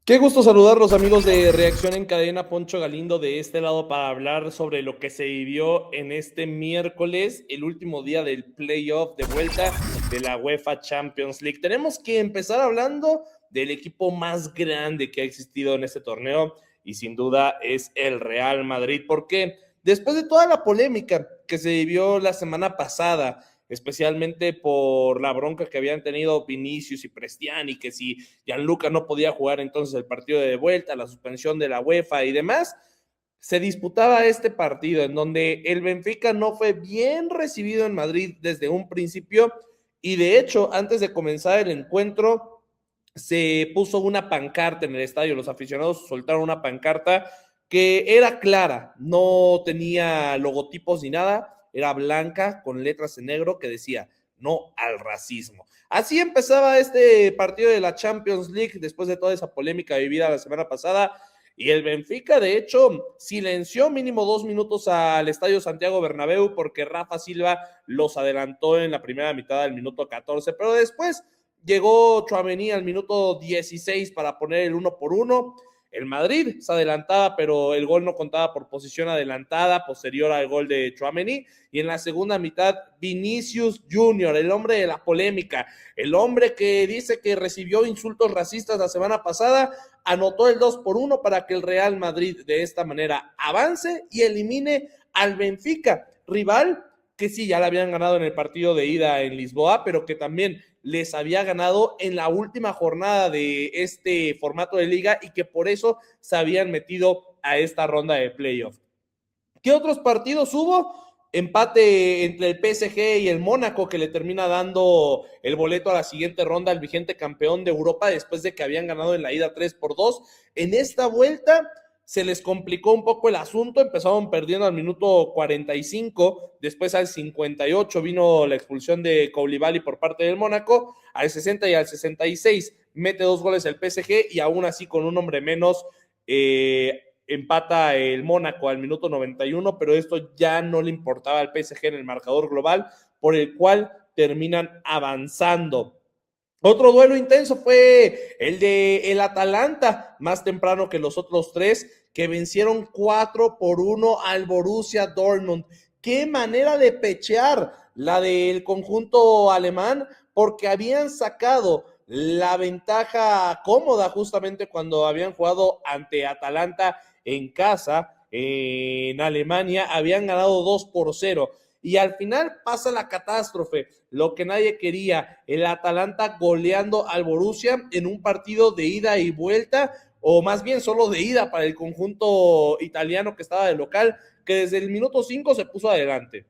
Qué gusto saludarlos, amigos de Reacción en Cadena. Poncho Galindo de este lado para hablar sobre lo que se vivió en este miércoles, el último día del playoff de vuelta de la UEFA Champions League. Tenemos que empezar hablando del equipo más grande que ha existido en este torneo y sin duda es el Real Madrid, porque después de toda la polémica que se vivió la semana pasada, especialmente por la bronca que habían tenido Vinicius y Prestiani, que si Gianluca no podía jugar entonces el partido de vuelta, la suspensión de la UEFA y demás, se disputaba este partido en donde el Benfica no fue bien recibido en Madrid desde un principio y de hecho antes de comenzar el encuentro se puso una pancarta en el estadio, los aficionados soltaron una pancarta que era clara, no tenía logotipos ni nada, era blanca con letras en negro que decía no al racismo. Así empezaba este partido de la Champions League después de toda esa polémica vivida la semana pasada y el Benfica de hecho silenció mínimo 2 minutos al Estadio Santiago Bernabéu porque Rafa Silva los adelantó en la primera mitad del minuto 14, pero después llegó Tchouaméni al minuto 16 para poner el 1-1. El Madrid se adelantaba, pero el gol no contaba por posición adelantada, posterior al gol de Tchouaméni. Y en la segunda mitad, Vinicius Junior, el hombre de la polémica, el hombre que dice que recibió insultos racistas la semana pasada, anotó el 2-1 para que el Real Madrid de esta manera avance y elimine al Benfica, rival que sí, ya le habían ganado en el partido de ida en Lisboa, pero que también les había ganado en la última jornada de este formato de liga y que por eso se habían metido a esta ronda de playoff. ¿Qué otros partidos hubo? Empate entre el PSG y el Mónaco que le termina dando el boleto a la siguiente ronda al vigente campeón de Europa después de que habían ganado en la ida 3-2. En esta vuelta se les complicó un poco el asunto, empezaron perdiendo al minuto 45, después al 58 vino la expulsión de Koulibaly por parte del Mónaco, al 60 y al 66 mete 2 goles el PSG y aún así con un hombre menos empata el Mónaco al minuto 91, pero esto ya no le importaba al PSG en el marcador global, por el cual terminan avanzando. Otro duelo intenso fue el de el Atalanta, más temprano que los otros 3, que vencieron 4-1 al Borussia Dortmund. Qué manera de pechear la del conjunto alemán, porque habían sacado la ventaja cómoda justamente cuando habían jugado ante Atalanta en casa, en Alemania, habían ganado 2-0. Y al final pasa la catástrofe, lo que nadie quería, el Atalanta goleando al Borussia en un partido de ida y vuelta, o más bien solo de ida para el conjunto italiano que estaba de local, que desde el minuto 5 se puso adelante.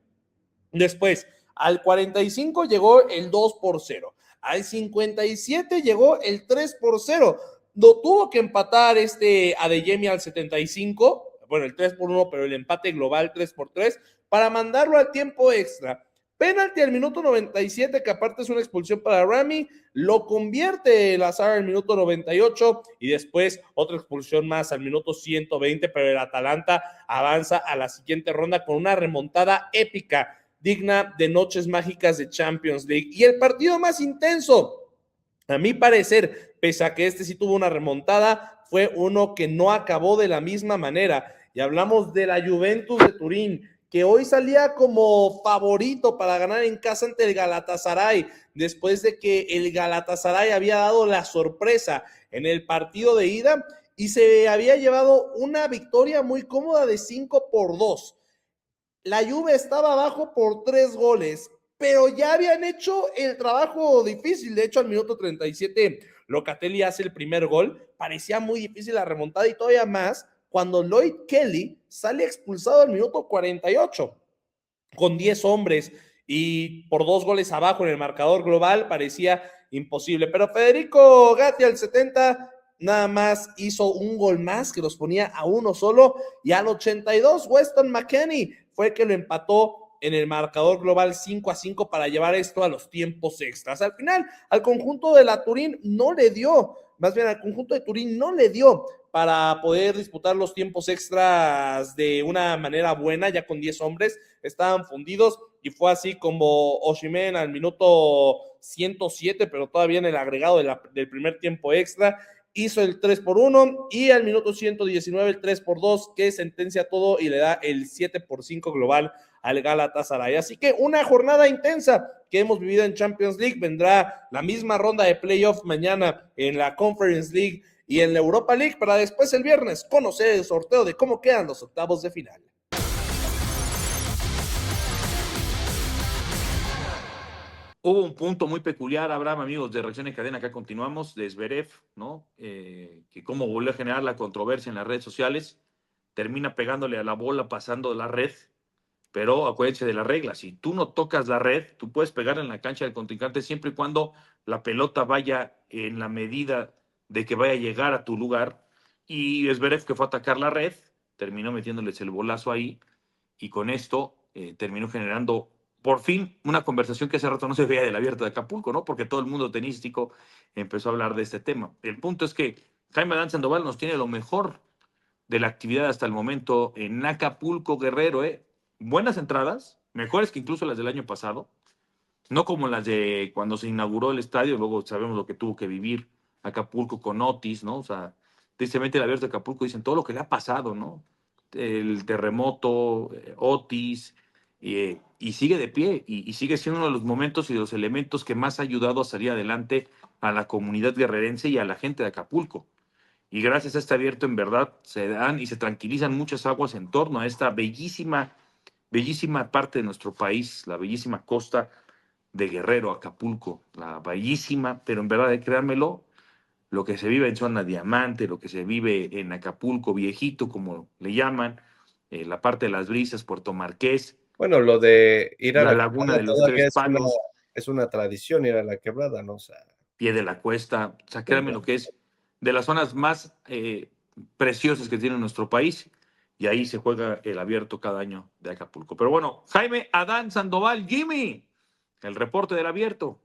Después, al 45 llegó el 2-0. Al 57 llegó el 3-0. No tuvo que empatar Adeyemi al 75, bueno, el 3-1, pero el empate global 3-3, para mandarlo al tiempo extra. Penalti al minuto 97, que aparte es una expulsión para Rami, lo convierte el Azar al minuto 98 y después otra expulsión más al minuto 120, pero el Atalanta avanza a la siguiente ronda con una remontada épica, digna de noches mágicas de Champions League. Y el partido más intenso, a mi parecer, pese a que sí tuvo una remontada, fue uno que no acabó de la misma manera. Y hablamos de la Juventus de Turín, que hoy salía como favorito para ganar en casa ante el Galatasaray, después de que el Galatasaray había dado la sorpresa en el partido de ida y se había llevado una victoria muy cómoda de 5-2. La Juve estaba abajo por 3 goles, pero ya habían hecho el trabajo difícil. De hecho, al minuto 37, Locatelli hace el primer gol. Parecía muy difícil la remontada y todavía más cuando Lloyd Kelly sale expulsado al minuto 48 con 10 hombres y por 2 goles abajo en el marcador global, parecía imposible. Pero Federico Gatti al 70 nada más hizo un gol más que los ponía a 1 solo, y al 82 Weston McKennie fue el que lo empató en el marcador global 5-5 para llevar esto a los tiempos extras. Al final, al conjunto de la Turín no le dio, más bien al conjunto de Turín no le dio para poder disputar los tiempos extras de una manera buena, ya con 10 hombres, estaban fundidos, y fue así como Osimhen al minuto 107, pero todavía en el agregado del primer tiempo extra, hizo el 3-1, y al minuto 119 el 3-2, que sentencia todo y le da el 7-5 global al Galatasaray. Así que una jornada intensa que hemos vivido en Champions League. Vendrá la misma ronda de playoff mañana en la Conference League y en la Europa League, para después el viernes conocer el sorteo de cómo quedan los octavos de final. Hubo un punto muy peculiar, Abraham, amigos de Reacción en Cadena, acá continuamos, de Zverev, ¿no? Que como volvió a generar la controversia en las redes sociales, termina pegándole a la bola pasando la red, pero acuérdense de la regla, si tú no tocas la red, tú puedes pegar en la cancha del contrincante siempre y cuando la pelota vaya en la medida de que vaya a llegar a tu lugar, y Zverev, que fue a atacar la red, terminó metiéndoles el bolazo ahí, y con esto terminó generando por fin una conversación que hace rato no se veía del Abierto de Acapulco, ¿no? Porque todo el mundo tenístico empezó a hablar de este tema. El punto es que Jaime Adán Sandoval nos tiene lo mejor de la actividad hasta el momento en Acapulco, Guerrero, buenas entradas, mejores que incluso las del año pasado, no como las de cuando se inauguró el estadio, luego sabemos lo que tuvo que vivir Acapulco con Otis, ¿no? O sea, tristemente el Abierto de Acapulco dicen todo lo que le ha pasado, ¿no? El terremoto, Otis, y sigue de pie, y sigue siendo uno de los momentos y de los elementos que más ha ayudado a salir adelante a la comunidad guerrerense y a la gente de Acapulco. Y gracias a este Abierto, en verdad, se dan y se tranquilizan muchas aguas en torno a esta bellísima, bellísima parte de nuestro país, la bellísima costa de Guerrero, Acapulco, la bellísima, pero en verdad, créanmelo, lo que se vive en zona Diamante, lo que se vive en Acapulco Viejito, como le llaman, la parte de las brisas, Puerto Marqués. Bueno, lo de ir a la laguna de los Tres Palos. Es una tradición ir a la quebrada, ¿no? O sea, Pie de la Cuesta, o sea, créanme lo que es de las zonas más preciosas que tiene nuestro país, y ahí se juega el Abierto cada año de Acapulco. Pero bueno, Jaime Adán Sandoval, Jimmy, el reporte del Abierto.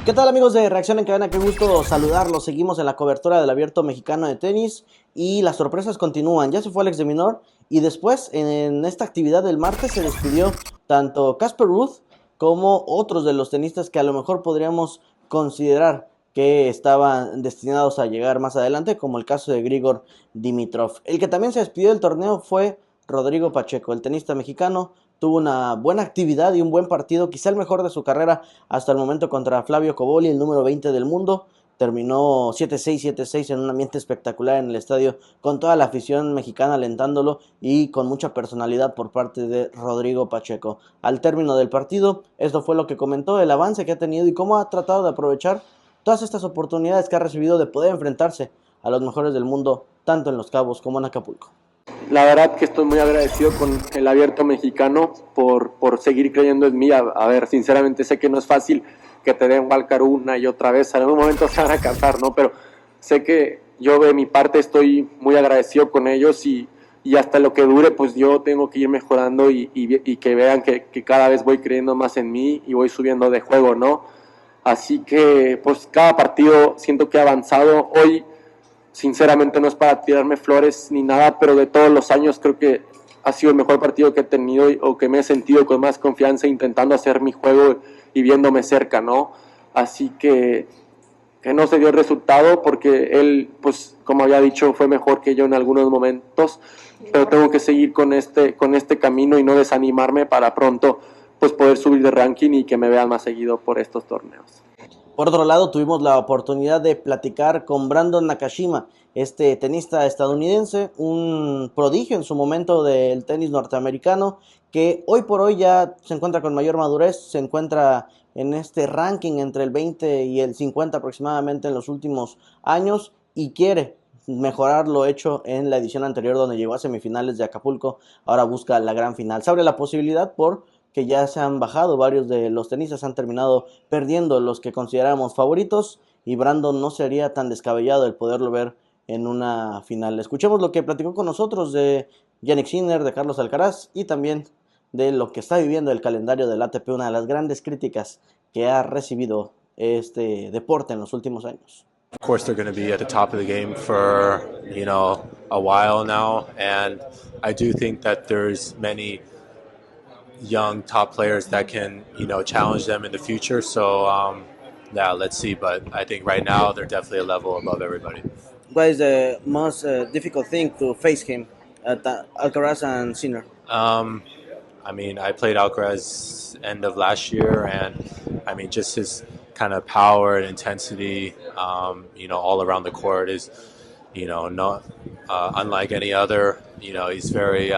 ¿Qué tal, amigos de Reacción en Cadena? Qué gusto saludarlos. Seguimos en la cobertura del Abierto Mexicano de tenis y las sorpresas continúan. Ya se fue Alex de Minaur y después en esta actividad del martes se despidió tanto Casper Ruud como otros de los tenistas que a lo mejor podríamos considerar que estaban destinados a llegar más adelante, como el caso de Grigor Dimitrov. El que también se despidió del torneo fue Rodrigo Pacheco, el tenista mexicano. Tuvo una buena actividad y un buen partido, quizá el mejor de su carrera hasta el momento, contra Flavio Cobolli, el número 20 del mundo. Terminó 7-6, 7-6 en un ambiente espectacular en el estadio, con toda la afición mexicana alentándolo y con mucha personalidad por parte de Rodrigo Pacheco. Al término del partido, esto fue lo que comentó, el avance que ha tenido y cómo ha tratado de aprovechar todas estas oportunidades que ha recibido de poder enfrentarse a los mejores del mundo, tanto en Los Cabos como en Acapulco. La verdad que estoy muy agradecido con el Abierto Mexicano por seguir creyendo en mí. A ver, sinceramente sé que no es fácil que te den wildcard una y otra vez. En algún momento se van a cansar, ¿no? Pero sé que yo de mi parte estoy muy agradecido con ellos y hasta lo que dure, pues yo tengo que ir mejorando y que vean que cada vez voy creyendo más en mí y voy subiendo de juego, ¿no? Así que pues cada partido siento que he avanzado. Hoy sinceramente no es para tirarme flores ni nada, pero de todos los años creo que ha sido el mejor partido que he tenido o que me he sentido con más confianza intentando hacer mi juego y viéndome cerca, ¿no? Así que no se dio el resultado porque él, pues como había dicho, fue mejor que yo en algunos momentos, pero tengo que seguir con este camino y no desanimarme para pronto pues poder subir de ranking y que me vean más seguido por estos torneos. Por otro lado, tuvimos la oportunidad de platicar con Brandon Nakashima, este tenista estadounidense, un prodigio en su momento del tenis norteamericano, que hoy por hoy ya se encuentra con mayor madurez, se encuentra en este ranking entre el 20 y el 50 aproximadamente en los últimos años y quiere mejorar lo hecho en la edición anterior donde llegó a semifinales de Acapulco, ahora busca la gran final. Se abre la posibilidad por que ya se han bajado, varios de los tenistas han terminado perdiendo los que consideramos favoritos y Brandon no sería tan descabellado el poderlo ver en una final. Escuchemos lo que platicó con nosotros de Jannik Sinner, de Carlos Alcaraz y también de lo que está viviendo el calendario del ATP, una de las grandes críticas que ha recibido este deporte en los últimos años. Of course, they're going to be at the top of the game for, a while now, and I do think that there's many young top players that can, challenge them in the future. So, yeah, let's see. But I think right now they're definitely a level above everybody. What is the most difficult thing to face him, Alcaraz and Sinner? I played Alcaraz end of last year, and just his kind of power and intensity, all around the court is, not unlike any other. He's very,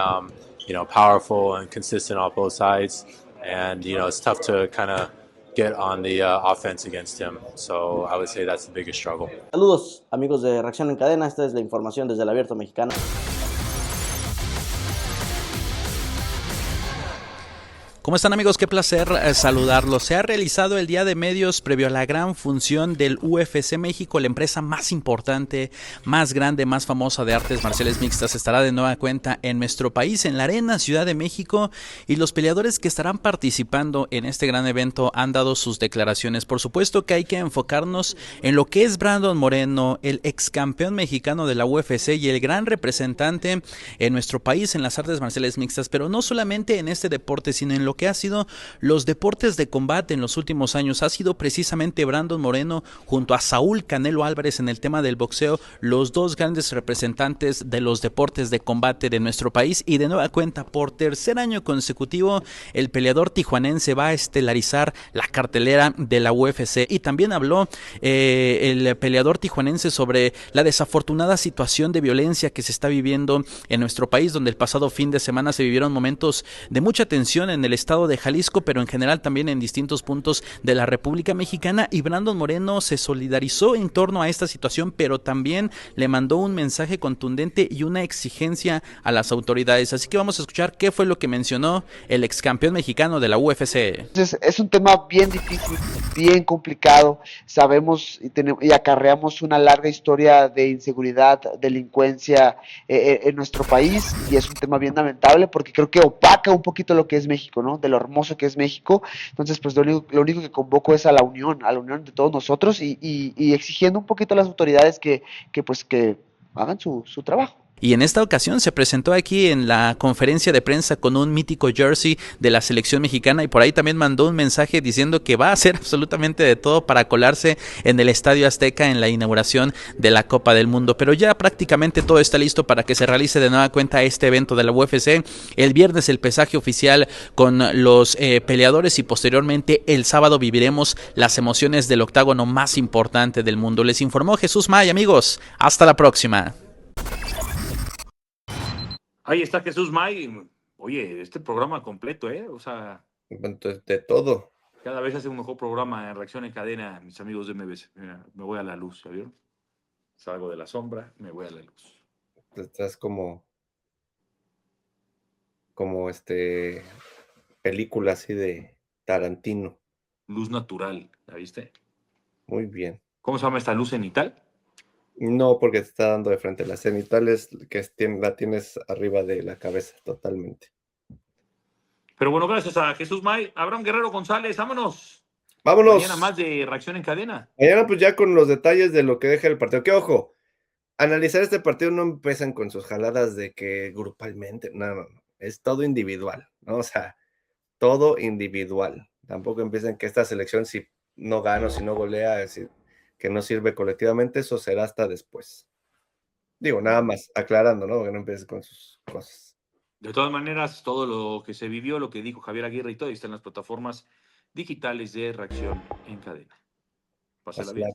powerful and consistent on both sides, and it's tough to kind of get on the offense against him. So I would say that's the biggest struggle. Saludos, amigos de Reacción en Cadena. Esta es la información desde el Abierto Mexicano. ¿Cómo están, amigos? Qué placer saludarlos. Se ha realizado el Día de Medios previo a la gran función del UFC México, la empresa más importante, más grande, más famosa de artes marciales mixtas. Estará de nueva cuenta en nuestro país, en la Arena Ciudad de México, y los peleadores que estarán participando en este gran evento han dado sus declaraciones. Por supuesto que hay que enfocarnos en lo que es Brandon Moreno, el ex campeón mexicano de la UFC y el gran representante en nuestro país en las artes marciales mixtas, pero no solamente en este deporte, sino en lo que ha sido los deportes de combate en los últimos años. Ha sido precisamente Brandon Moreno junto a Saúl Canelo Álvarez en el tema del boxeo, los dos grandes representantes de los deportes de combate de nuestro país, y de nueva cuenta por tercer año consecutivo el peleador tijuanense va a estelarizar la cartelera de la UFC. Y también habló el peleador tijuanense sobre la desafortunada situación de violencia que se está viviendo en nuestro país, donde el pasado fin de semana se vivieron momentos de mucha tensión en el estado de Jalisco, pero en general también en distintos puntos de la República Mexicana, y Brandon Moreno se solidarizó en torno a esta situación, pero también le mandó un mensaje contundente y una exigencia a las autoridades. Así que vamos a escuchar qué fue lo que mencionó el ex campeón mexicano de la UFC. Es un tema bien difícil, bien complicado. Sabemos y acarreamos una larga historia de inseguridad, delincuencia en nuestro país, y es un tema bien lamentable porque creo que opaca un poquito lo que es México, ¿no? De lo hermoso que es México. Entonces, pues lo único que convoco es a la unión de todos nosotros y exigiendo un poquito a las autoridades que hagan su trabajo. Y en esta ocasión se presentó aquí en la conferencia de prensa con un mítico jersey de la selección mexicana, y por ahí también mandó un mensaje diciendo que va a hacer absolutamente de todo para colarse en el Estadio Azteca en la inauguración de la Copa del Mundo. Pero ya prácticamente todo está listo para que se realice de nueva cuenta este evento de la UFC. El viernes el pesaje oficial con los peleadores, y posteriormente el sábado viviremos las emociones del octágono más importante del mundo. Les informó Jesús May, amigos. Hasta la próxima. Ahí está Jesús May. Oye, este programa completo, o sea, de todo. Cada vez hace un mejor programa en Reacción en Cadena, mis amigos de MBC. Mira, me voy a la luz, ¿ya vieron? Salgo de la sombra, me voy a la luz. Estás como como película así de Tarantino. Luz natural, ¿la viste? Muy bien. ¿Cómo se llama esta luz cenital? No, porque te está dando de frente. La cenital es que la tienes arriba de la cabeza totalmente. Pero bueno, gracias a Jesús May. Abraham Guerrero González, vámonos. Vámonos. Mañana más de Reacción en Cadena. Mañana pues ya con los detalles de lo que deja el partido. Que ojo, analizar este partido no empiezan con sus jaladas de que grupalmente, no. Es todo individual, ¿no? O sea, todo individual. Tampoco empiecen que esta selección, si no gana o si no golea, es decir, que no sirve colectivamente, eso será hasta después. Digo, nada más aclarando, ¿no? Que no empiecen con sus cosas. De todas maneras, todo lo que se vivió, lo que dijo Javier Aguirre y todo, está en las plataformas digitales de Reacción en Cadena. Pásala bien.